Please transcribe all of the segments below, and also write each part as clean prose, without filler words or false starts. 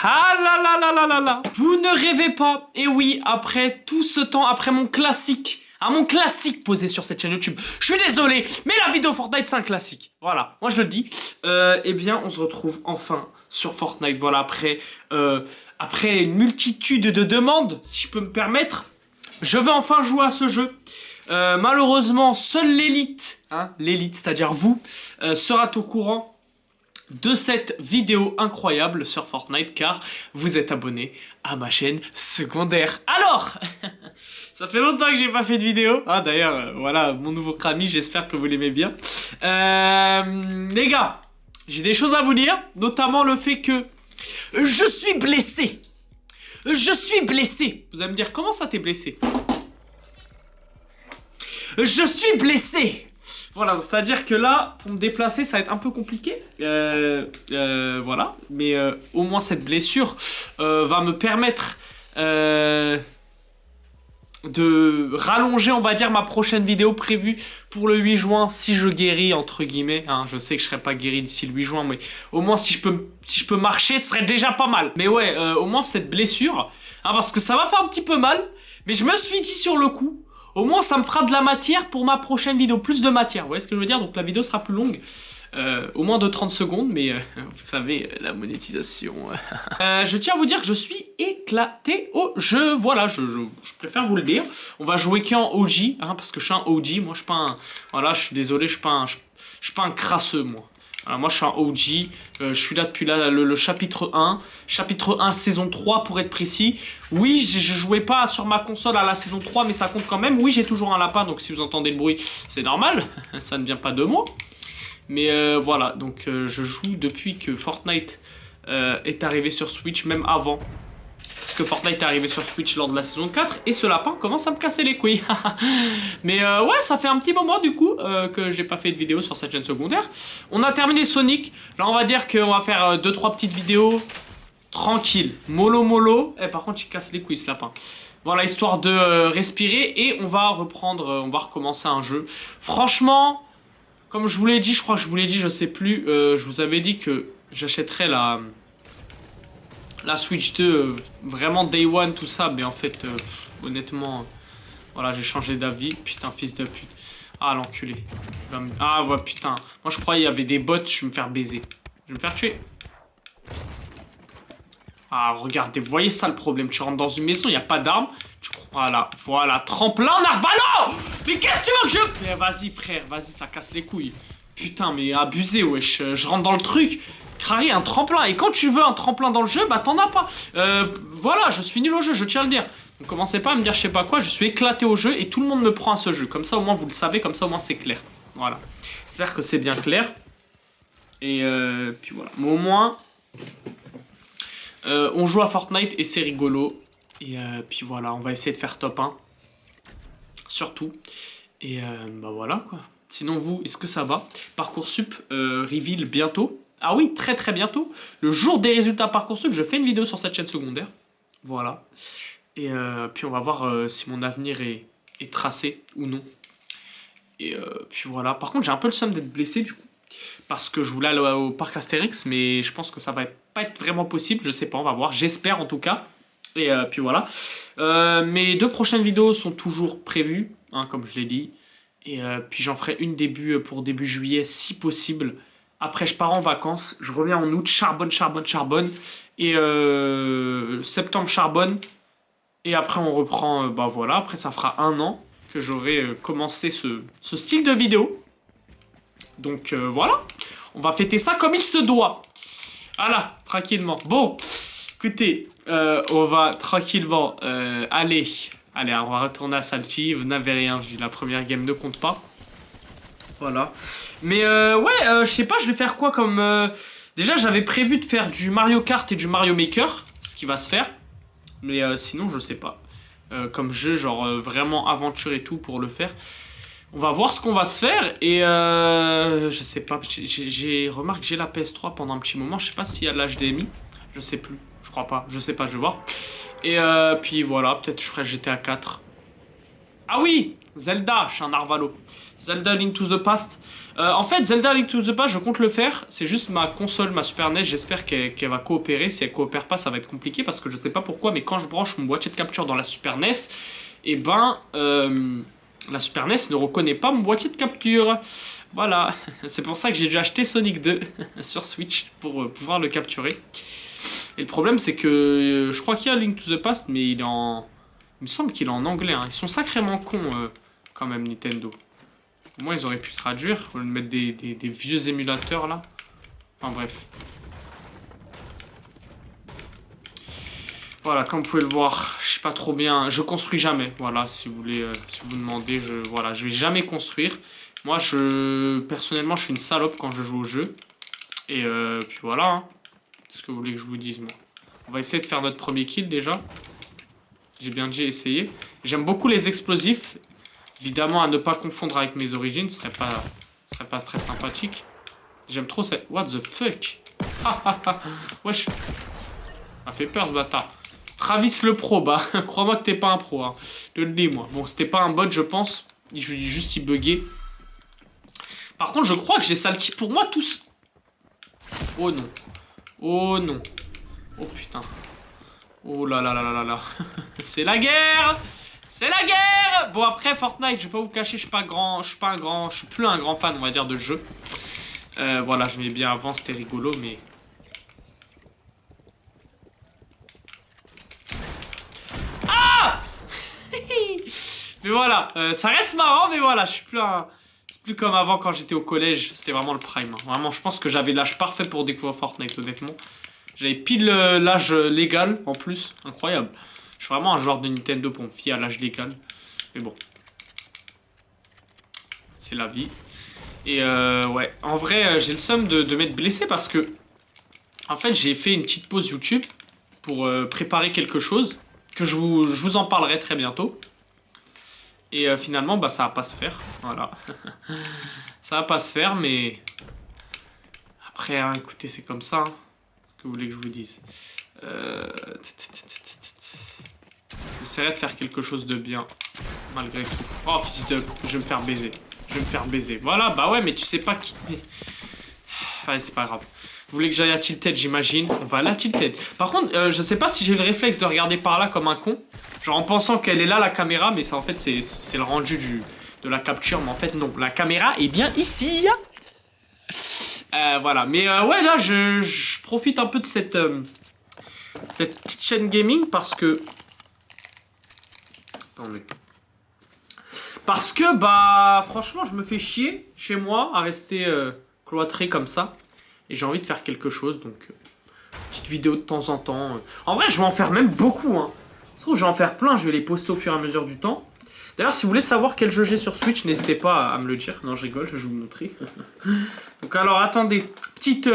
Ah là là là là là là. Vous ne rêvez pas. Et oui, après tout ce temps, après mon classique, mon classique posé sur cette chaîne YouTube. Je suis désolé, mais la vidéo Fortnite c'est un classique. Voilà, moi je le dis. Eh bien, on se retrouve enfin sur Fortnite. Voilà, après une multitude de demandes, si je peux me permettre, je vais enfin jouer à ce jeu. Malheureusement, seule l'élite, l'élite, c'est-à-dire vous, sera au courant de cette vidéo incroyable sur Fortnite car vous êtes abonné à ma chaîne secondaire. Alors, ça fait longtemps que j'ai pas fait de vidéo. D'ailleurs, voilà mon nouveau Crami, j'espère que vous l'aimez bien. Les gars, j'ai des choses à vous dire, notamment le fait que je suis blessé. Je suis blessé. Vous allez me dire, comment ça t'es blessé? Je suis blessé. Voilà, c'est-à-dire que là, pour me déplacer, ça va être un peu compliqué. Voilà, mais au moins cette blessure va me permettre de rallonger, on va dire, ma prochaine vidéo prévue pour le 8 juin, si je guéris, entre guillemets. Je sais que je serai pas guéri d'ici le 8 juin, mais au moins si je peux marcher, ce serait déjà pas mal. Mais ouais, au moins cette blessure, parce que ça va faire un petit peu mal, mais je me suis dit sur le coup, au moins ça me fera de la matière pour ma prochaine vidéo, plus de matière, vous voyez ce que je veux dire? Donc la vidéo sera plus longue, au moins de 30 secondes, mais vous savez, la monétisation. Je tiens à vous dire que je suis éclaté au jeu, voilà, je préfère vous le dire. On va jouer qu'en OG, parce que je suis un OG, moi je suis pas un... Voilà, je suis désolé, je suis pas un crasseux, moi. Alors moi je suis un OG, je suis là depuis le chapitre 1, chapitre 1 saison 3 pour être précis. Oui, je jouais pas sur ma console à la saison 3 mais ça compte quand même. Oui, j'ai toujours un lapin, donc si vous entendez le bruit, c'est normal, ça ne vient pas de moi. Mais voilà, donc je joue depuis que Fortnite est arrivé sur Switch, même avant. Parce que Fortnite est arrivé sur Switch lors de la saison 4 et ce lapin commence à me casser les couilles. Mais ouais, ça fait un petit moment du coup que j'ai pas fait de vidéo sur cette chaîne secondaire. On a terminé Sonic. Là, on va dire qu'on va faire 2-3 petites vidéos tranquilles. Mollo mollo. Par contre, il casse les couilles ce lapin. Voilà, histoire de respirer et on va reprendre, on va recommencer un jeu. Franchement, comme je vous l'ai dit, je crois que je vous l'ai dit, je sais plus. Je vous avais dit que j'achèterais la Switch 2, vraiment Day One, tout ça, mais en fait, honnêtement, voilà, j'ai changé d'avis. Putain, fils de pute. Ah, l'enculé. Ah, ouais, putain. Moi, je croyais qu'il y avait des bots, je vais me faire baiser. Je vais me faire tuer. Ah, regardez, vous voyez ça le problème. Tu rentres dans une maison, il n'y a pas d'armes. Voilà, tremplin narvalo. Mais qu'est-ce que tu veux que je... Mais vas-y, frère, vas-y, ça casse les couilles. Putain, mais abusé, wesh. Je rentre dans le truc. Crary, un tremplin. Et quand tu veux un tremplin dans le jeu, bah t'en as pas. Voilà, je suis nul au jeu, je tiens à le dire. Donc commencez pas à me dire je sais pas quoi, je suis éclaté au jeu et tout le monde me prend à ce jeu. Comme ça au moins vous le savez, comme ça au moins c'est clair. Voilà. J'espère que c'est bien clair. Et puis voilà. Mais au moins, on joue à Fortnite et c'est rigolo. Et puis voilà, on va essayer de faire top 1. Surtout. Et bah voilà quoi. Sinon vous, est-ce que ça va? Parcoursup reveal bientôt. Ah oui, très très bientôt. Le jour des résultats Parcoursup, je fais une vidéo sur cette chaîne secondaire. Voilà. Et puis on va voir si mon avenir est tracé ou non. Et puis voilà. Par contre, j'ai un peu le seum d'être blessé du coup. Parce que je voulais aller au parc Astérix, mais je pense que ça va pas être vraiment possible. Je sais pas, on va voir. J'espère en tout cas. Et puis voilà. Mes 2 prochaines vidéos sont toujours prévues, comme je l'ai dit. Et puis j'en ferai une pour début juillet si possible. Après, je pars en vacances, je reviens en août, charbonne. Et septembre, charbonne. Et après, on reprend, bah voilà, après ça fera 1 an que j'aurai commencé ce style de vidéo. Donc voilà, on va fêter ça comme il se doit. Voilà, tranquillement. Bon, écoutez, on va tranquillement allez, on va retourner à Salty. Vous n'avez rien vu, la première game ne compte pas. Voilà. Mais ouais, je sais pas, je vais faire quoi comme... Déjà, j'avais prévu de faire du Mario Kart et du Mario Maker, ce qui va se faire. Mais sinon, je sais pas. Comme jeu, genre vraiment aventure et tout pour le faire. On va voir ce qu'on va se faire. Et je sais pas, j'ai remarqué que j'ai la PS3 pendant un petit moment. Je sais pas s'il y a de l'HDMI. Je sais plus, je crois pas. Je sais pas, je vais voir. Et puis voilà, peut-être je ferai GTA 4. Ah oui, Zelda, je suis un narvalo. Zelda Link to the Past. En fait, Zelda Link to the Past, je compte le faire. C'est juste ma console, ma Super NES. J'espère qu'elle va coopérer. Si elle coopère pas, ça va être compliqué parce que je sais pas pourquoi. Mais quand je branche mon boîtier de capture dans la Super NES, et ben, la Super NES ne reconnaît pas mon boîtier de capture. Voilà. C'est pour ça que j'ai dû acheter Sonic 2 sur Switch pour pouvoir le capturer. Et le problème, c'est que je crois qu'il y a Link to the Past, mais il est en... Il me semble qu'il est en anglais. Hein. Ils sont sacrément cons, quand même, Nintendo. Au moins, ils auraient pu traduire, au lieu de mettre des vieux émulateurs, là. Enfin, bref. Voilà, comme vous pouvez le voir, je sais pas trop bien. Je construis jamais. Voilà, si vous voulez, si vous demandez, voilà, je vais jamais construire. Moi, personnellement, je suis une salope quand je joue au jeu. Et puis voilà, hein. Qu'est-ce que vous voulez que je vous dise, moi? On va essayer de faire notre premier kill, déjà. J'ai bien dit essayer. J'aime beaucoup les explosifs. Évidemment, à ne pas confondre avec mes origines, ce serait pas très sympathique. J'aime trop cette... What the fuck? Wesh. Ça fait peur, ce bâtard. Travis le pro, bah, crois-moi que t'es pas un pro, hein. Je te le dis, moi. Bon, c'était pas un bot, je pense. Juste, il buguait. Par contre, je crois que j'ai salty pour moi, tous. Oh non. Oh non. Oh putain. Oh là là là là là là. C'est la guerre! C'est la guerre! Bon, après Fortnite, je vais pas vous cacher, je suis plus un grand fan, on va dire, de jeu. Voilà, je m'aimais bien avant, c'était rigolo, mais... Ah! Mais voilà, ça reste marrant, mais voilà, je suis plus un... C'est plus comme avant quand j'étais au collège, c'était vraiment le prime. Hein. Vraiment, je pense que j'avais l'âge parfait pour découvrir Fortnite, honnêtement. J'avais pile l'âge légal, en plus, incroyable. Je suis vraiment un joueur de Nintendo pour me fier à l'âge légal. Mais bon. C'est la vie. Et ouais, en vrai, j'ai le seum de m'être blessé parce que... En fait, j'ai fait une petite pause YouTube pour préparer quelque chose. Que je vous en parlerai très bientôt. Et finalement, bah ça va pas se faire. Voilà. Ça va pas se faire, mais... Après, hein, écoutez, c'est comme ça. Hein. Ce que vous voulez que je vous dise. J'essaierai de faire quelque chose de bien. Malgré tout. Oh, fils de... Je vais me faire baiser. Je vais me faire baiser. Voilà, bah ouais, mais tu sais pas qui... Allez, c'est pas grave. Vous voulez que j'aille à Tilted, j'imagine. On va aller à Tilted. Par contre, je sais pas si j'ai le réflexe de regarder par là comme un con. Genre en pensant qu'elle est là, la caméra. Mais ça, en fait, c'est le rendu de la capture. Mais en fait, non. La caméra est bien ici. Voilà. Mais ouais, là, je profite un peu de cette petite chaîne gaming parce que... Attendez. Parce que, bah, franchement, je me fais chier chez moi à rester cloîtré comme ça. Et j'ai envie de faire quelque chose, donc... petite vidéo de temps en temps. En vrai, je vais en faire même beaucoup, hein. Je trouve que je vais en faire plein, je vais les poster au fur et à mesure du temps. D'ailleurs, si vous voulez savoir quel jeu j'ai sur Switch, n'hésitez pas à me le dire. Non, je rigole, je vais vous montrer. Donc alors, attendez. Petite...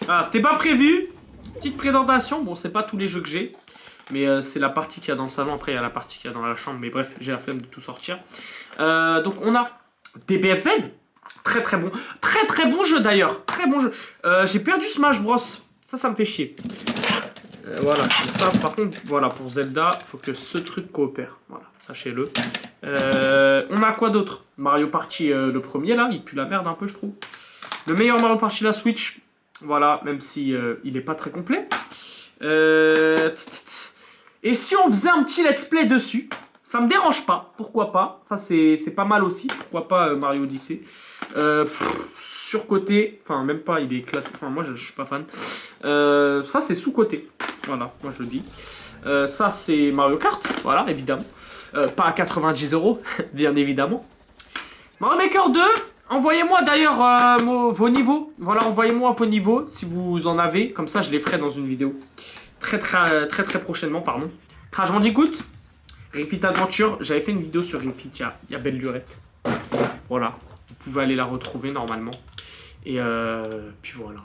Ah, c'était pas prévu. Petite présentation. Bon, c'est pas tous les jeux que j'ai. Mais c'est la partie qu'il y a dans le salon. Après, il y a la partie qu'il y a dans la chambre. Mais bref, j'ai la flemme de tout sortir. Donc, on a DBFZ. Très très bon. Très très bon jeu d'ailleurs. Très bon jeu. J'ai perdu Smash Bros. Ça me fait chier. Voilà. Donc ça, par contre, voilà, pour Zelda, il faut que ce truc coopère. Voilà, sachez-le. On a quoi d'autre? Mario Party, le premier là, il pue la merde un peu, je trouve. Le meilleur Mario Party, la Switch. Voilà, même si il est pas très complet. Et si on faisait un petit let's play dessus? Ça me dérange pas, pourquoi pas. Ça c'est pas mal aussi, pourquoi pas Mario Odyssey. Surcoté, enfin même pas, il est éclaté. Enfin moi je suis pas fan. Ça c'est sous-côté, voilà, moi je le dis. Ça c'est Mario Kart, voilà, évidemment. Pas à 90 €, bien évidemment. Mario Maker 2, envoyez-moi d'ailleurs vos niveaux. Voilà, envoyez-moi vos niveaux si vous en avez. Comme ça je les ferai dans une vidéo. Très prochainement, pardon. Crash Bandicoot. Repeat Adventure, j'avais fait une vidéo sur Repeat, il y a belle lurette. Voilà, vous pouvez aller la retrouver normalement. Et puis voilà.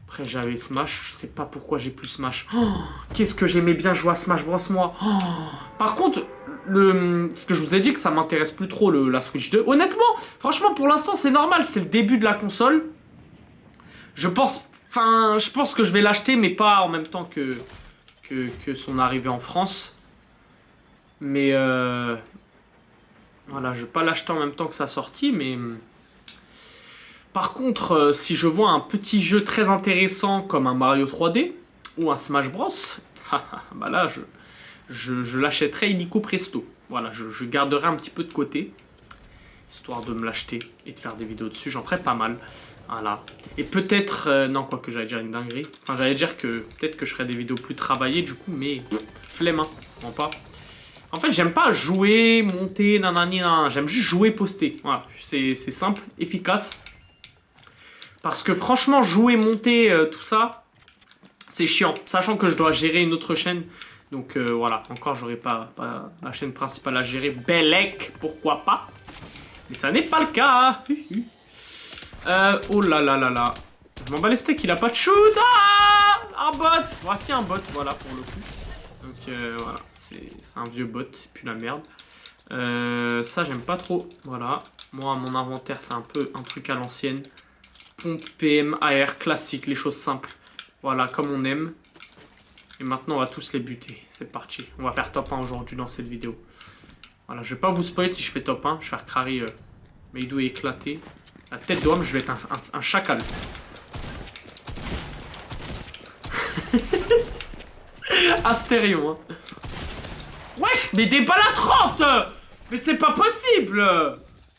Après j'avais Smash, je sais pas pourquoi j'ai plus Smash. Oh, qu'est-ce que j'aimais bien jouer à Smash Bros moi. Oh. Par contre, ce que je vous ai dit que ça m'intéresse plus trop la Switch 2. Honnêtement, franchement pour l'instant c'est normal, c'est le début de la console. Je pense que je vais l'acheter mais pas en même temps que son arrivée en France. Mais Voilà, je vais pas l'acheter en même temps que sa sortie, mais... Par contre, si je vois un petit jeu très intéressant comme un Mario 3D ou un Smash Bros, bah là, je l'achèterai illico presto. Voilà, je garderai un petit peu de côté, histoire de me l'acheter et de faire des vidéos dessus. J'en ferai pas mal. Voilà. Et peut-être... non, quoi que j'allais dire une dinguerie. Enfin, j'allais dire que peut-être que je ferai des vidéos plus travaillées, du coup, mais flemme, hein. Non, pas. En fait, j'aime pas jouer, monter, nanani, nanana. J'aime juste jouer, poster. Voilà, c'est simple, efficace. Parce que franchement, jouer, monter, tout ça, c'est chiant. Sachant que je dois gérer une autre chaîne. Donc voilà, encore, j'aurai pas la chaîne principale à gérer. Belek, pourquoi pas. Mais ça n'est pas le cas. Oh là là là là. Je m'en bats les steaks, il a pas de shoot. Ah, un bot. Voici un bot, voilà, pour le coup. Donc voilà, c'est un vieux bot, puis la merde. Ça, j'aime pas trop. Voilà. Moi, mon inventaire, c'est un peu un truc à l'ancienne. Pompe, PM, AR, classique, les choses simples. Voilà, comme on aime. Et maintenant, on va tous les buter. C'est parti. On va faire top 1 aujourd'hui dans cette vidéo. Voilà, je vais pas vous spoil si je fais top 1. Je vais faire Crary, Meidou éclater. La tête de homme, je vais être un chacal. Astério, hein. Wesh, mais des balles à 30. Mais c'est pas possible.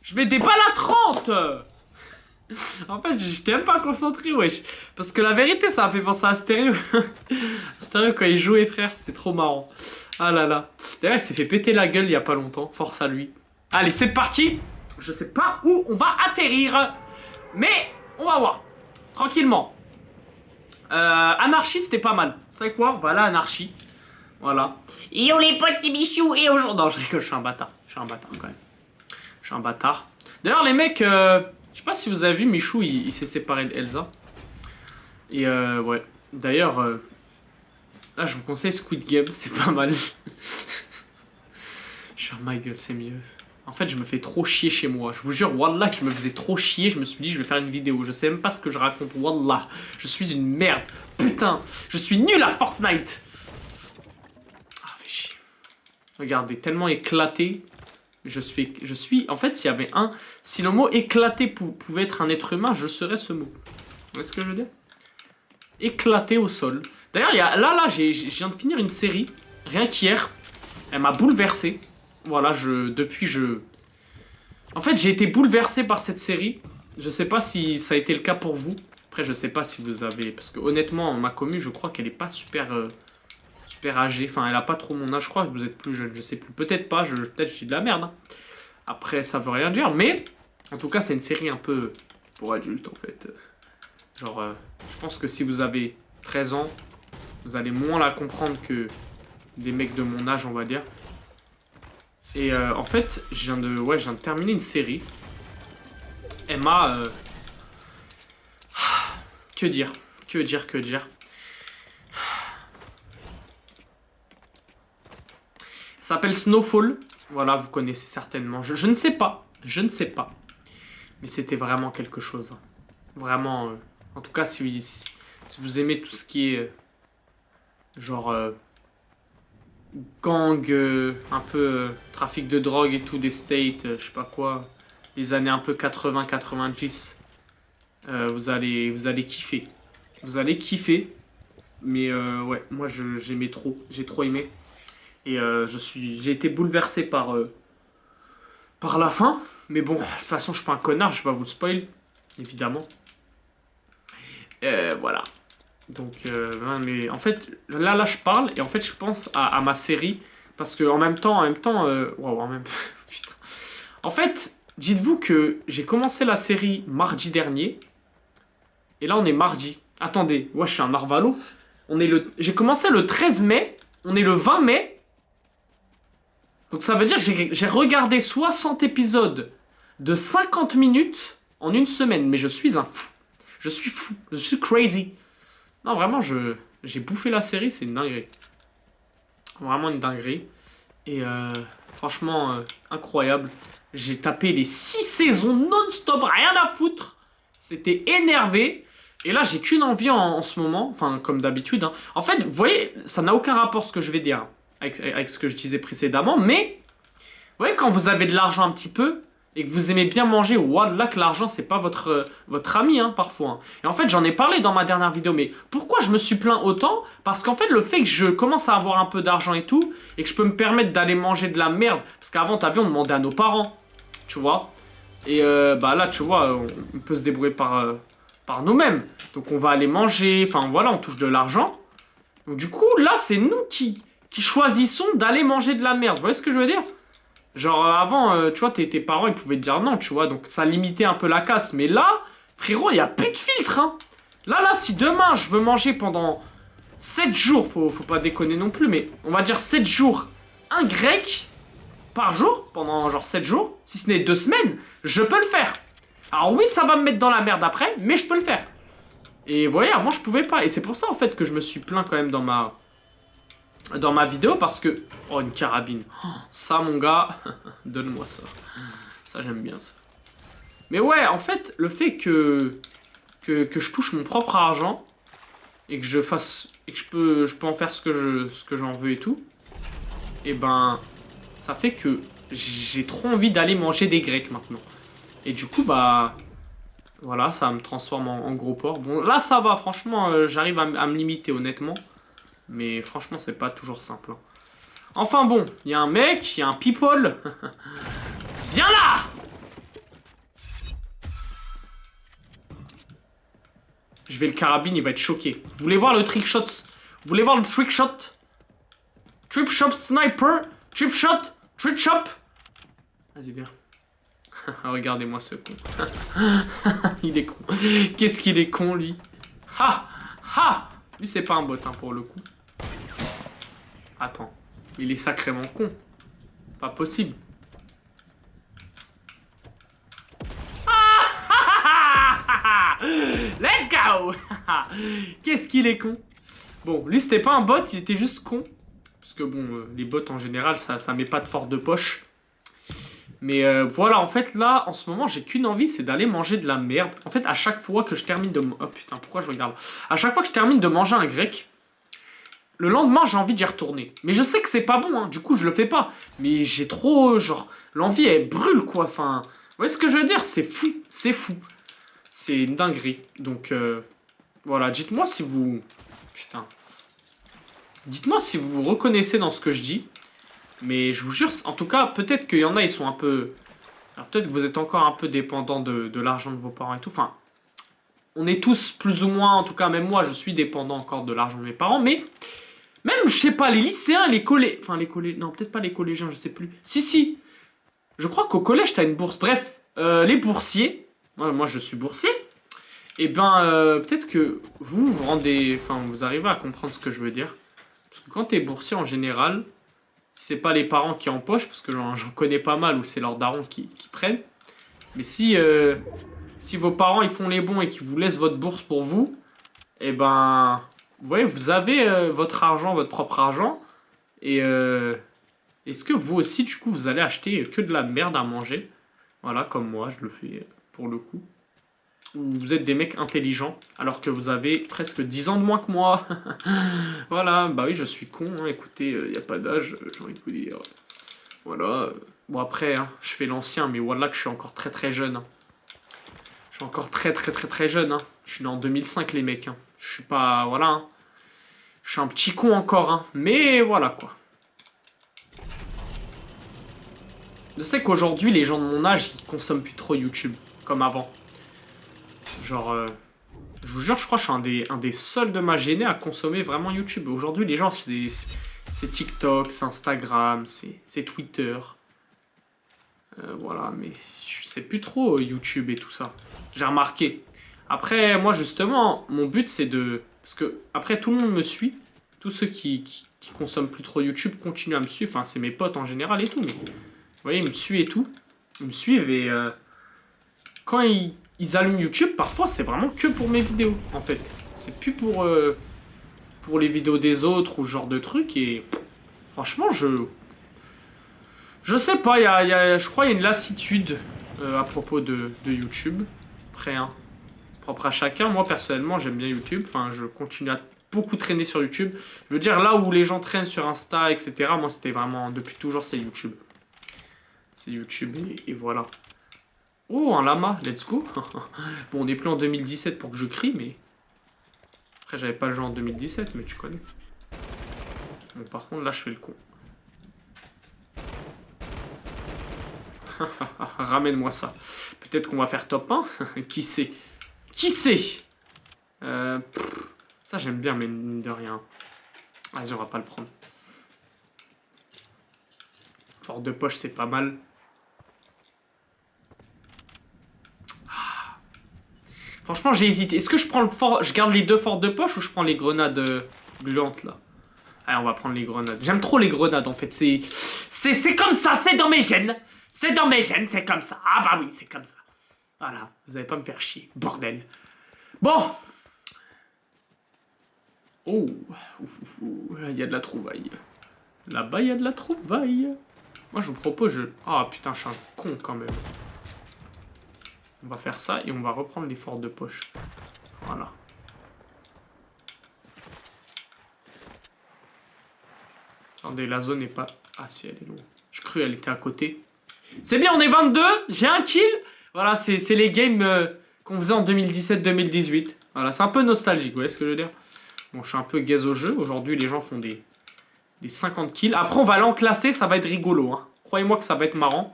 Je mets des balles à 30. En fait, j'étais même pas concentré, wesh. Parce que la vérité, ça m'a fait penser à Astério. Astério, quand il jouait, frère, c'était trop marrant. Ah là là. D'ailleurs, il s'est fait péter la gueule il y a pas longtemps. Force à lui. Allez, c'est parti. Je sais pas où on va atterrir. Mais, on va voir. Tranquillement. Anarchie, c'était pas mal. Vous savez quoi? Voilà, Anarchie. Voilà. Yo les potes, les bichous. Et aujourd'hui... Non, je rigole, je suis un bâtard. Je suis un bâtard, quand même. Je suis un bâtard. D'ailleurs, les mecs... Je sais pas si vous avez vu, Michou, il s'est séparé d'Elsa. Et ouais. D'ailleurs, là, je vous conseille Squid Game, c'est pas mal. Je suis my gueule, c'est mieux. En fait, je me fais trop chier chez moi. Je vous jure, wallah, que je me faisais trop chier. Je me suis dit, je vais faire une vidéo. Je sais même pas ce que je raconte. Wallah, je suis une merde. Putain, je suis nul à Fortnite. Ah, fais chier. Regardez, tellement éclaté. Je suis... En fait, s'il y avait un... Si le mot éclaté pouvait être un être humain, je serais ce mot. Vous voyez ce que je veux dire? Éclaté au sol. D'ailleurs, là, je viens de finir une série. Rien qu'hier. Elle m'a bouleversé. Voilà, En fait, j'ai été bouleversé par cette série. Je sais pas si ça a été le cas pour vous. Après, je sais pas si vous avez... Parce que honnêtement, ma commu, je crois qu'elle est pas super... super âgée. Enfin, elle a pas trop mon âge. Je crois que vous êtes plus jeune. Je sais plus. Peut-être pas. Peut-être je dis de la merde. Hein. Après, ça veut rien dire. Mais, en tout cas, c'est une série un peu pour adultes, en fait. Genre, je pense que si vous avez 13 ans, vous allez moins la comprendre que des mecs de mon âge, on va dire. Et en fait, je viens de terminer une série. Elle m'a... Que dire? Que dire? Que dire? Ça s'appelle Snowfall. Voilà, vous connaissez certainement. Je ne sais pas. Je ne sais pas. Mais c'était vraiment quelque chose. Hein. Vraiment... en tout cas, si vous aimez tout ce qui est... genre... gang, un peu trafic de drogue et tout, des states, je sais pas quoi. Les années un peu 80-90. Vous allez kiffer. Vous allez kiffer. Mais ouais, moi j'aimais trop. J'ai trop aimé. Et j'ai été bouleversé par la fin. Mais bon, de toute façon, je suis pas un connard, je vais pas vous le spoil. Évidemment. Voilà. Donc, mais en fait, là, je parle. Et en fait, je pense à ma série. Parce que en même temps... wow, en même... Putain. En fait, dites-vous que j'ai commencé la série mardi dernier. Et là, on est mardi. Attendez, ouais, je suis un narvalo. J'ai commencé le 13 mai. On est le 20 mai. Donc ça veut dire que j'ai regardé 60 épisodes de 50 minutes en une semaine. Mais je suis un fou. Je suis fou. Je suis crazy. Non, vraiment, j'ai bouffé la série. C'est une dinguerie. Vraiment une dinguerie. Et franchement, incroyable. J'ai tapé les 6 saisons non-stop. Rien à foutre. C'était énervé. Et là, j'ai qu'une envie en ce moment. Enfin, comme d'habitude. Hein. En fait, vous voyez, ça n'a aucun rapport ce que je vais dire. Avec ce que je disais précédemment. Mais, voyez, quand vous avez de l'argent un petit peu et que vous aimez bien manger, voilà que l'argent, c'est pas votre ami, hein, parfois. Hein. Et en fait, j'en ai parlé dans ma dernière vidéo, mais pourquoi je me suis plaint autant? Parce qu'en fait, le fait que je commence à avoir un peu d'argent et tout, et que je peux me permettre d'aller manger de la merde, parce qu'avant, t'as vu, on demandait à nos parents, tu vois. Et bah là, tu vois, on peut se débrouiller par nous-mêmes. Donc on va aller manger, enfin voilà, on touche de l'argent. Donc du coup, là, c'est nous qui choisissons d'aller manger de la merde. Vous voyez ce que je veux dire? Genre avant, tu vois, tes parents, ils pouvaient te dire non, tu vois, donc ça limitait un peu la casse. Mais là, frérot, il n'y a plus de filtre, hein. Là, si demain, je veux manger pendant 7 jours, faut pas déconner non plus, mais on va dire 7 jours, un grec par jour, pendant genre 7 jours, si ce n'est 2 semaines, je peux le faire. Alors oui, ça va me mettre dans la merde après, mais je peux le faire. Et vous voyez, avant, je pouvais pas. Et c'est pour ça, en fait, que je me suis plaint quand même dans ma vidéo parce que... Oh, une carabine. Ça, mon gars, donne-moi ça. Ça, j'aime bien ça. Mais ouais, en fait, le fait que je touche mon propre argent et que je fasse... Et que je peux en faire ce que j'en veux et tout, et ben, ça fait que j'ai trop envie d'aller manger des grecs maintenant. Et du coup, bah... Voilà, ça me transforme en gros porc. Bon, là, ça va, franchement, j'arrive à me limiter, honnêtement. Mais franchement, c'est pas toujours simple. Hein. Enfin bon, il y a un mec, il y a un people. Viens là! Je vais le carabine, il va être choqué. Vous voulez voir le trick shot? Vous voulez voir le trick shot? Trip shot sniper? Trip shot? Trick shot? Vas-y, viens. Regardez-moi ce con. Il est con. Qu'est-ce qu'il est con, lui? Ha! Ha! Lui, c'est pas un bot, hein, pour le coup. Attends. Il est sacrément con. Pas possible. Let's go! Qu'est-ce qu'il est con. Bon, lui, c'était pas un bot, il était juste con. Parce que bon, les bots, en général, ça met pas de force de poche. Mais voilà, en fait, là, en ce moment, j'ai qu'une envie, c'est d'aller manger de la merde. En fait, à chaque fois que je termine de... Oh putain, pourquoi je regarde? À chaque fois que je termine de manger un grec, le lendemain, j'ai envie d'y retourner. Mais je sais que c'est pas bon, hein, du coup, je le fais pas. Mais j'ai trop... Genre, l'envie, elle brûle, quoi. Enfin, vous voyez ce que je veux dire? C'est fou, c'est fou. C'est une dinguerie. Donc, voilà, dites-moi si vous... Putain. Dites-moi si vous vous reconnaissez dans ce que je dis. Mais je vous jure, en tout cas, peut-être qu'il y en a, ils sont un peu... Alors peut-être que vous êtes encore un peu dépendant de l'argent de vos parents et tout. Enfin, on est tous plus ou moins, en tout cas, même moi, je suis dépendant encore de l'argent de mes parents. Mais même, je sais pas, les lycéens, les collégiens... Enfin, les collégiens... Non, peut-être pas les collégiens, je sais plus. Si. Je crois qu'au collège, t'as une bourse. Bref, les boursiers... Moi, je suis boursier. Et ben, peut-être que vous rendez... Enfin, vous arrivez à comprendre ce que je veux dire. Parce que quand t'es boursier, en général... C'est pas les parents qui empochent, parce que j'en connais pas mal où c'est leurs darons qui prennent. Mais si vos parents ils font les bons et qu'ils vous laissent votre bourse pour vous, et ben, vous voyez, vous avez votre argent, votre propre argent. Et est-ce que vous aussi, du coup, vous allez acheter que de la merde à manger? Voilà, comme moi, je le fais pour le coup. Ou vous êtes des mecs intelligents, alors que vous avez presque 10 ans de moins que moi. Voilà, bah oui, je suis con, hein. Écoutez, il n'y a pas d'âge, j'ai envie de vous dire. Voilà. Bon, après, hein, je fais l'ancien, mais voilà que je suis encore très très jeune. Hein. Je suis encore très très très très jeune. Hein. Je suis né en 2005, les mecs. Hein. Je suis pas... Voilà. Hein. Je suis un petit con encore, hein. Mais voilà, quoi. Je sais qu'aujourd'hui, les gens de mon âge, ils consomment plus trop YouTube, comme avant. Genre, je vous jure, je crois que je suis un des seuls de ma géné à consommer vraiment YouTube. Aujourd'hui, les gens, c'est TikTok, c'est Instagram, c'est Twitter. Voilà, mais je sais plus trop YouTube et tout ça. J'ai remarqué. Après, moi, justement, mon but, c'est de... Parce que, après, tout le monde me suit. Tous ceux qui consomment plus trop YouTube continuent à me suivre. Enfin, c'est mes potes en général et tout. Mais, vous voyez, ils me suivent et tout. Ils me suivent et... quand ils allument YouTube, parfois c'est vraiment que pour mes vidéos, en fait. C'est plus pour les vidéos des autres ou ce genre de trucs. Et franchement, je sais pas, je crois qu'il y a une lassitude à propos de YouTube. Après, hein, c'est propre à chacun. Moi, personnellement, j'aime bien YouTube. Enfin, je continue à beaucoup traîner sur YouTube. Je veux dire, là où les gens traînent sur Insta, etc., moi, c'était vraiment, depuis toujours, c'est YouTube. C'est YouTube et voilà. Oh, un lama, let's go. Bon, on n'est plus en 2017 pour que je crie, mais... Après, j'avais pas le jeu en 2017, mais tu connais. Bon, par contre, là, je fais le con. Ramène-moi ça. Peut-être qu'on va faire top 1. Qui sait? Qui sait? Ça, j'aime bien, mais mine de rien. Vas-y, on va pas le prendre. Fort de poche, c'est pas mal. Franchement, j'ai hésité. Est-ce que je prends le fort... Je garde les 2 forts de poche ou je prends les grenades gluantes, là? Allez, on va prendre les grenades. J'aime trop les grenades, en fait. C'est comme ça, c'est dans mes gènes. C'est dans mes gènes, c'est comme ça. Ah bah oui, c'est comme ça. Voilà, vous allez pas me faire chier, bordel. Bon. Oh, là, il y a de la trouvaille. Là-bas, il y a de la trouvaille. Moi, je vous propose... Ah, putain, je suis un con, quand même. On va faire ça et on va reprendre les forts de poche. Voilà. Attendez, la zone n'est pas... Ah si, elle est loin. Je crois qu'elle était à côté. C'est bien, on est 22. J'ai un kill. Voilà, c'est les games qu'on faisait en 2017-2018. Voilà, c'est un peu nostalgique, vous voyez ce que je veux dire? Bon, je suis un peu gaze au jeu. Aujourd'hui, les gens font des 50 kills. Après, on va l'enclasser, ça va être rigolo. Hein. Croyez-moi que ça va être marrant.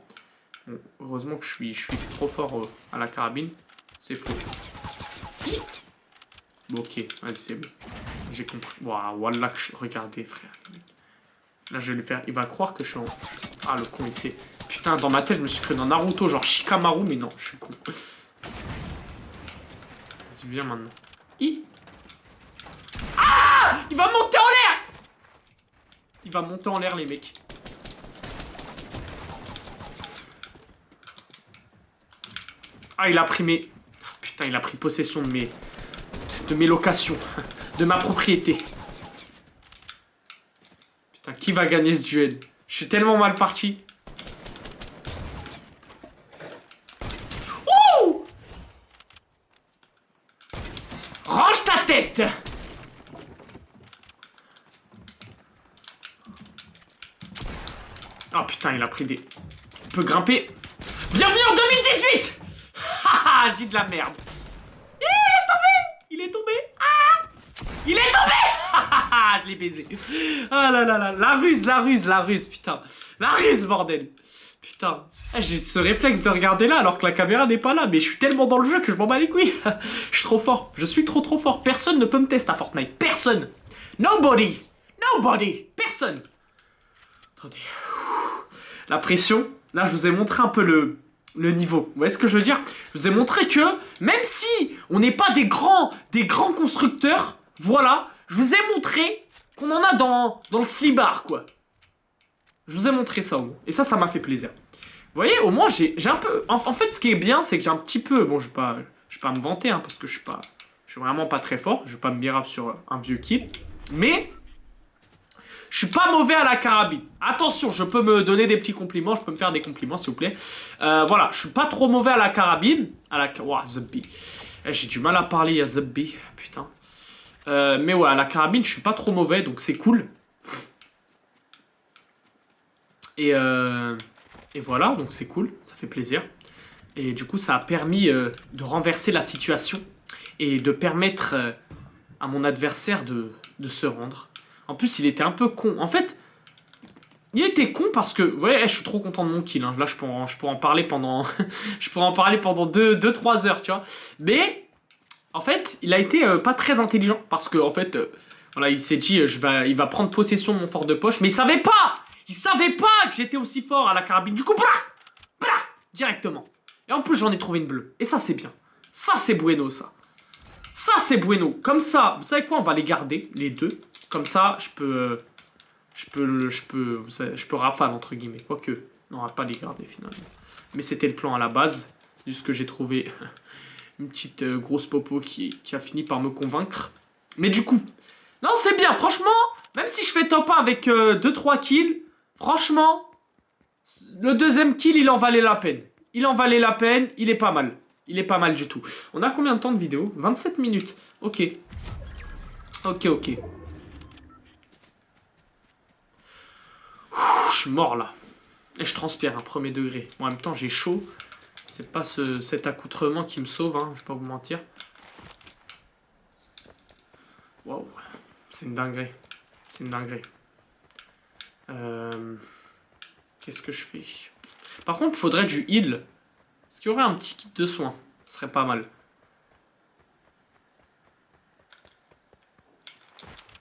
Bon, heureusement que je suis trop fort à la carabine. C'est faux. Bon, ok, vas-y, c'est bon. J'ai compris. Waouh, voilà que je... Regardez, frère. Là, je vais lui faire... Il va croire que je suis en... Ah, le con, il sait. Putain, dans ma tête, je me suis cru dans Naruto, genre Shikamaru, mais non, je suis con. Vas-y, viens maintenant. Ah! Il va monter en l'air! Il va monter en l'air, les mecs. Ah, il a pris mes... Putain, il a pris possession de mes locations. De ma propriété. Putain, qui va gagner ce duel? Je suis tellement mal parti. Ouh! Range ta tête! Oh putain, il a pris des... On peut grimper. Bienvenue en 2018! Haha, j'ai de la merde. Il est tombé! Il est tombé! Ah! Il est tombé! Haha, je l'ai baisé. Ah là là là, la ruse, putain. La ruse, bordel. Putain. J'ai ce réflexe de regarder là alors que la caméra n'est pas là. Mais je suis tellement dans le jeu que je m'en bats les couilles. Je suis trop fort. Je suis trop fort. Personne ne peut me tester à Fortnite. Personne. Nobody. Personne. Attendez. La pression. Là, je vous ai montré un peu le niveau. Vous voyez ce que je veux dire? Je vous ai montré que, même si on n'est pas des grands constructeurs, voilà, je vous ai montré qu'on en a dans le slibard, quoi. Je vous ai montré ça au moins. Et ça m'a fait plaisir. Vous voyez, au moins, j'ai un peu... En fait, ce qui est bien, c'est que j'ai un petit peu... Bon, je vais pas me vanter, hein, parce que je suis vraiment pas très fort. Je vais pas me mirable sur un vieux kill. Mais... je suis pas mauvais à la carabine. Attention, je peux me donner des petits compliments. Je peux me faire des compliments, s'il vous plaît. Voilà, je suis pas trop mauvais à la carabine. Ouah, Zubby. J'ai du mal à parler, il y a Zubby. Putain. Mais ouais, à la carabine, je suis pas trop mauvais, donc c'est cool. Et voilà, donc c'est cool. Ça fait plaisir. Et du coup, ça a permis de renverser la situation. Et de permettre à mon adversaire de se rendre. En plus, il était un peu con. En fait, il était con parce que... Vous voyez, je suis trop content de mon kill. Hein. Là, je pourrais en parler pendant... je pourrais en parler pendant 2-3 heures, tu vois. Mais, en fait, il a été pas très intelligent. Parce que, en fait, voilà, il s'est dit, il va prendre possession de mon fort de poche. Mais il savait pas! Il savait pas que j'étais aussi fort à la carabine. Du coup, directement. Et en plus, j'en ai trouvé une bleue. Et ça, c'est bien. Ça, c'est bueno, ça. Ça, c'est bueno. Comme ça, vous savez quoi? On va les garder, les deux. Comme ça, je peux rafale, entre guillemets. Quoique, on va pas les garder, finalement. Mais c'était le plan à la base. Juste que j'ai trouvé une petite grosse popo qui a fini par me convaincre. Mais du coup, non, c'est bien. Franchement, même si je fais top 1 avec 2-3 kills, franchement, le deuxième kill, il en valait la peine. Il en valait la peine. Il est pas mal. Il est pas mal du tout. On a combien de temps de vidéo? 27 minutes. Ok. Ok. Je suis mort là. Et je transpire, un premier degré. Bon, en même temps, j'ai chaud. C'est pas cet accoutrement qui me sauve, hein, je vais pas vous mentir. Waouh, c'est une dinguerie. C'est une dinguerie. Qu'est-ce que je fais? Par contre, il faudrait du heal. Est-ce qu'il y aurait un petit kit de soins? Ce serait pas mal.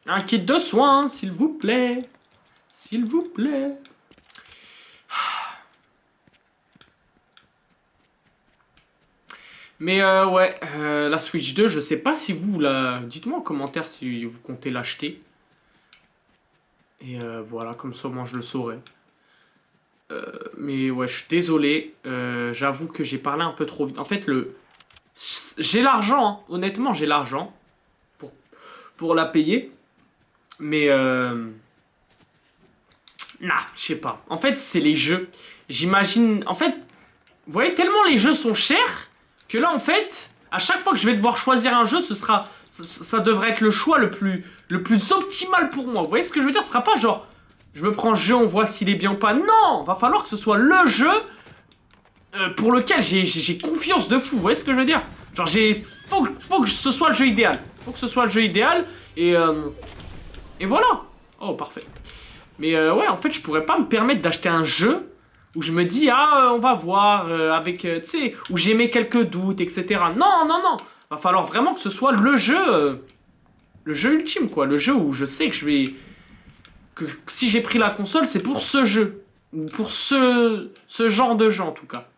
Un kit de soins, s'il vous plaît. S'il vous plaît. Mais ouais, la Switch 2, je sais pas si vous la... Dites-moi en commentaire si vous comptez l'acheter. Et voilà, comme ça, moi, je le saurai. Mais ouais, je suis désolé. J'avoue que j'ai parlé un peu trop vite. En fait, j'ai l'argent, hein. Honnêtement, j'ai l'argent pour la payer. Mais nah, je sais pas. En fait, c'est les jeux. J'imagine... En fait, vous voyez, tellement les jeux sont chers que là, en fait, à chaque fois que je vais devoir choisir un jeu, ça devrait être le choix le plus optimal pour moi. Vous voyez ce que je veux dire? Ce sera pas genre, je me prends ce jeu, on voit s'il est bien ou pas. Non, va falloir que ce soit le jeu pour lequel j'ai confiance de fou. Vous voyez ce que je veux dire? Genre, faut que ce soit le jeu idéal. Faut que ce soit le jeu idéal et voilà. Oh, parfait. Mais ouais, en fait, je pourrais pas me permettre d'acheter un jeu où je me dis, ah, on va voir, avec, tu sais, où j'ai mis quelques doutes, etc. Non, non, non. Va falloir vraiment que ce soit le jeu ultime, quoi. Le jeu où je sais que je vais... Que si j'ai pris la console, c'est pour ce jeu. Ou pour ce genre de jeu, en tout cas.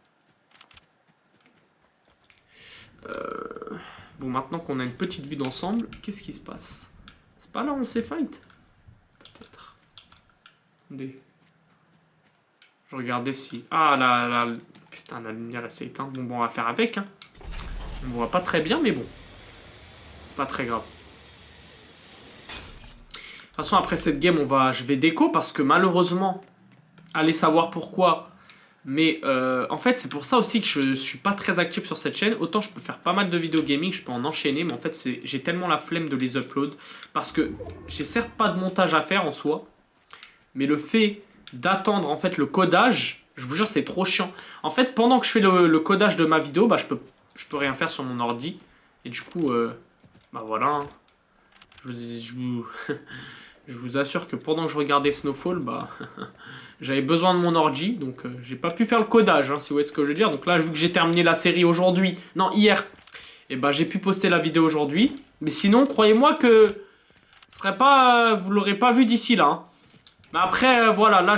Bon, maintenant qu'on a une petite vue d'ensemble, qu'est-ce qui se passe? C'est pas là où on s'est fight? Peut-être. Attendez. Je regardais si... Ah, putain, la lumière, elle s'est éteinte. Bon, on va faire avec, hein. On voit pas très bien, mais bon. C'est pas très grave. De toute façon, après cette game, je vais déco parce que malheureusement, allez savoir pourquoi. Mais en fait, c'est pour ça aussi que je suis pas très actif sur cette chaîne. Autant je peux faire pas mal de vidéos gaming, je peux en enchaîner. Mais en fait, j'ai tellement la flemme de les upload. Parce que j'ai certes pas de montage à faire en soi. Mais le fait d'attendre en fait le codage, je vous jure, c'est trop chiant. En fait, pendant que je fais le codage de ma vidéo, bah, je peux rien faire sur mon ordi. Et du coup, bah voilà. Hein. Je vous assure que pendant que je regardais Snowfall, bah, j'avais besoin de mon ordi. Donc, j'ai pas pu faire le codage, hein, si vous voyez ce que je veux dire. Donc là, vu que j'ai terminé la série aujourd'hui, non, hier, et bah, j'ai pu poster la vidéo aujourd'hui. Mais sinon, croyez-moi que ce serait pas, vous l'aurez pas vu d'ici là. Hein. Mais après, voilà, là,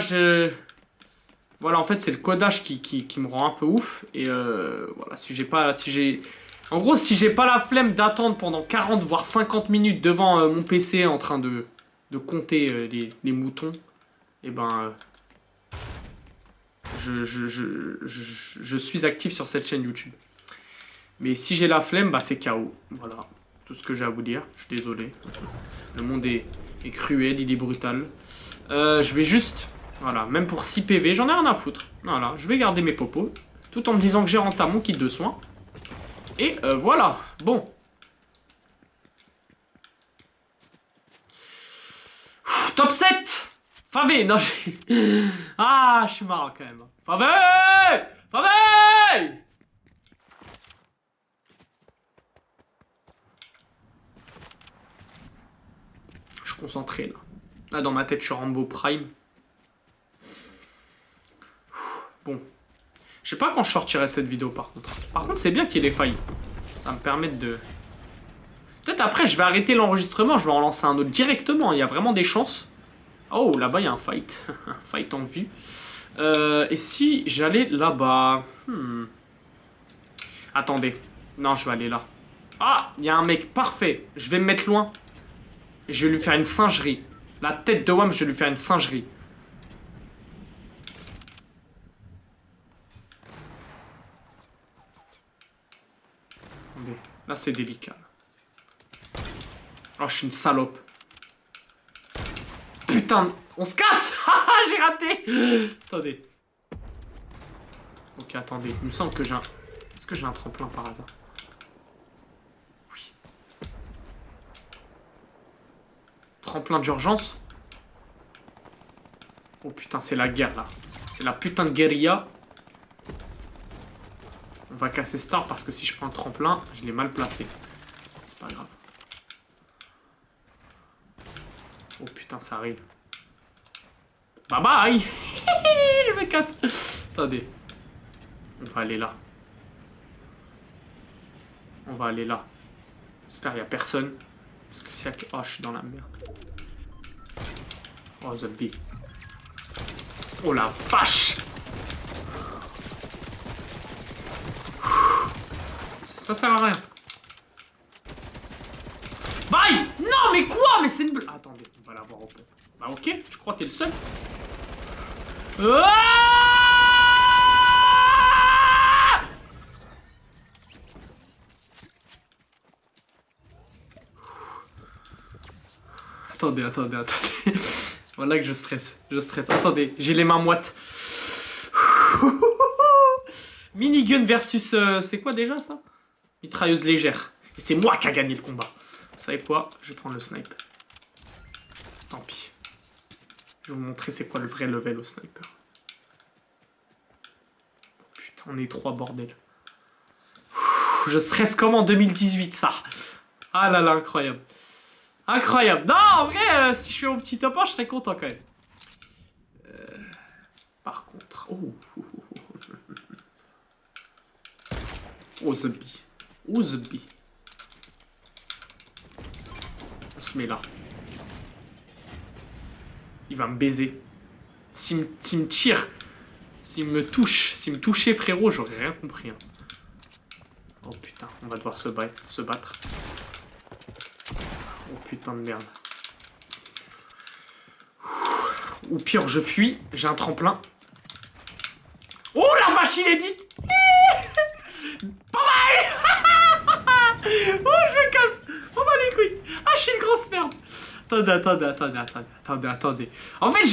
voilà, en fait, c'est le codage qui me rend un peu ouf. Et voilà, en gros, si j'ai pas la flemme d'attendre pendant 40, voire 50 minutes devant mon PC en train de compter les moutons, et ben, je suis actif sur cette chaîne YouTube. Mais si j'ai la flemme, bah c'est KO. Voilà, tout ce que j'ai à vous dire. Je suis désolé. Le monde est cruel, il est brutal. Je vais juste... Voilà, même pour 6 PV, j'en ai rien à foutre. Voilà, je vais garder mes popos. Tout en me disant que j'ai rentré mon kit de soins. Et voilà, bon. Top 7 Favé, non, ah, je suis marrant quand même. Favé Favé Je suis concentré, là. Là, dans ma tête, je suis Rambo Prime. Bon. Je sais pas quand je sortirai cette vidéo, par contre. Par contre, c'est bien qu'il y ait des failles. Ça va me permettre de... Peut-être après, je vais arrêter l'enregistrement. Je vais en lancer un autre directement. Il y a vraiment des chances. Oh, là-bas, il y a un fight. Un fight en vue. Et si j'allais là-bas... Attendez. Non, je vais aller là. Ah, il y a un mec parfait. Je vais me mettre loin. Et je vais lui faire une singerie. La tête de Wham, je vais lui faire une singerie. Attendez. Là, c'est délicat. Oh, je suis une salope. Putain, on se casse. J'ai raté. Attendez. Ok, attendez. Il me semble que j'ai un... Est-ce que j'ai un tremplin par hasard? Oui. Tremplin d'urgence. Oh putain, c'est la guerre là. C'est la putain de guérilla. On va casser Star parce que si je prends le tremplin, je l'ai mal placé. C'est pas grave. Oh putain, ça arrive. Bye bye. Je me casse. Attendez. On va aller là. On va aller là. J'espère qu'il n'y a personne. Parce que c'est... Oh, je suis dans la merde. Oh, zombie. Oh la vache. Ça sert à rien. Bye. Non, mais quoi? Mais c'est une blague. Attendez, on va la voir au peu. Bah ok, je crois que t'es le seul. Attendez. Voilà que je stresse. Attendez, j'ai les mains moites. Minigun versus... c'est quoi déjà ça? Mitrailleuse légère. Et c'est moi qui a gagné le combat. Vous savez quoi? Je vais prendre le snipe. Tant pis. Je vais vous montrer c'est quoi le vrai level au sniper. Oh, putain, on est 3 bordel. Je stresse comme en 2018 ça. Ah là là, incroyable. Incroyable. Non, en vrai, si je fais mon petit top 1, je serais content quand même. Par contre... Oh, zombie. Oh, zombie. On se met là. Il va me baiser. S'il me tire, s'il me touche, s'il me touchait, frérot, j'aurais rien compris. Hein. Oh putain, on va devoir se battre. Oh putain de merde. Ou pire, je fuis, j'ai un tremplin. Oh la vache, il est dit. Pas mal. Oh, je me casse. On va les couilles. Ah, je suis une grosse merde. Attendez. En fait,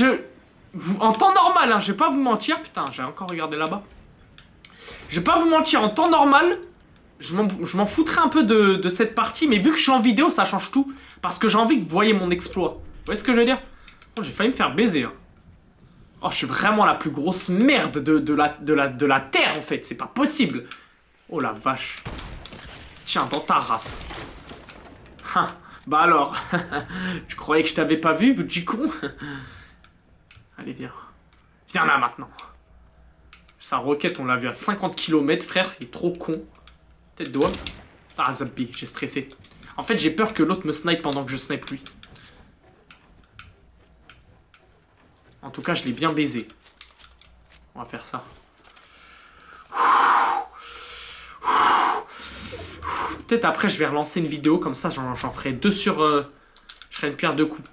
en temps normal, hein, je vais pas vous mentir. Putain, j'ai encore regardé là-bas. Je vais pas vous mentir, en temps normal, je m'en foutrais un peu de cette partie. Mais vu que je suis en vidéo, ça change tout. Parce que j'ai envie que vous voyez mon exploit. Vous voyez ce que je veux dire? Oh, j'ai failli me faire baiser. Hein. Oh, je suis vraiment la plus grosse merde de la Terre, en fait. C'est pas possible. Oh la vache. Tiens, dans ta race. Hein. Bah alors, je croyais que je t'avais pas vu, petit con. Allez, viens. Viens là, maintenant. Sa roquette, on l'a vu à 50 km, frère. C'est trop con. Tête d'oie. Ah, Zampi, j'ai stressé. En fait, j'ai peur que l'autre me snipe pendant que je snipe lui. En tout cas, je l'ai bien baisé. On va faire ça. Peut-être après, je vais relancer une vidéo comme ça. J'en ferai 2 sur... je ferai une pierre 2 coups.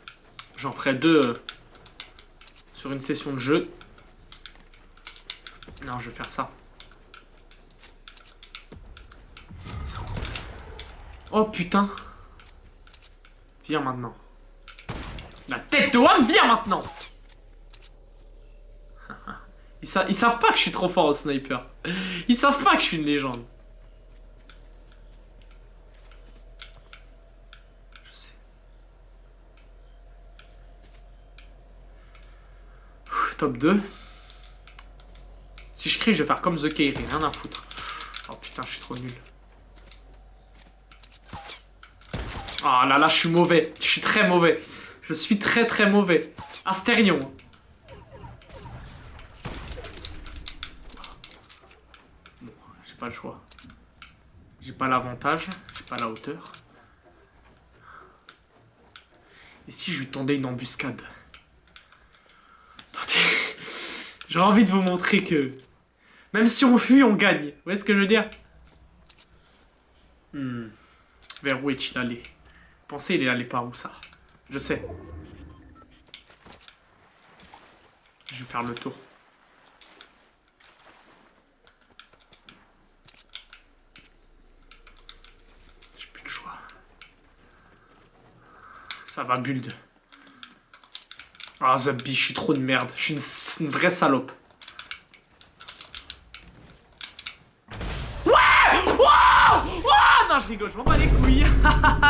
J'en ferai 2 sur une session de jeu. Non, je vais faire ça. Oh putain. Viens maintenant. La tête de Wam, viens maintenant. Ils savent pas que je suis trop fort au sniper. Ils savent pas que je suis une légende. Je sais. Top 2. Si je crie, je vais faire comme The Kairi, rien à foutre. Oh putain, je suis trop nul. Ah là là, je suis mauvais. Je suis très mauvais. Je suis très mauvais. Astérion. Bon, j'ai pas le choix. J'ai pas l'avantage. J'ai pas la hauteur. Et si je lui tendais une embuscade? Attendez. J'ai envie de vous montrer que... Même si on fuit, on gagne. Vous voyez ce que je veux dire? Vers où est-il allé? Pensez, il est allé par où ça? Je sais. Je vais faire le tour. J'ai plus de choix. Ça va, build. Ah, Zubby, je suis trop de merde. Je suis une vraie salope. Ouais! Wow! Oh non, je rigole, je m'en bats les couilles.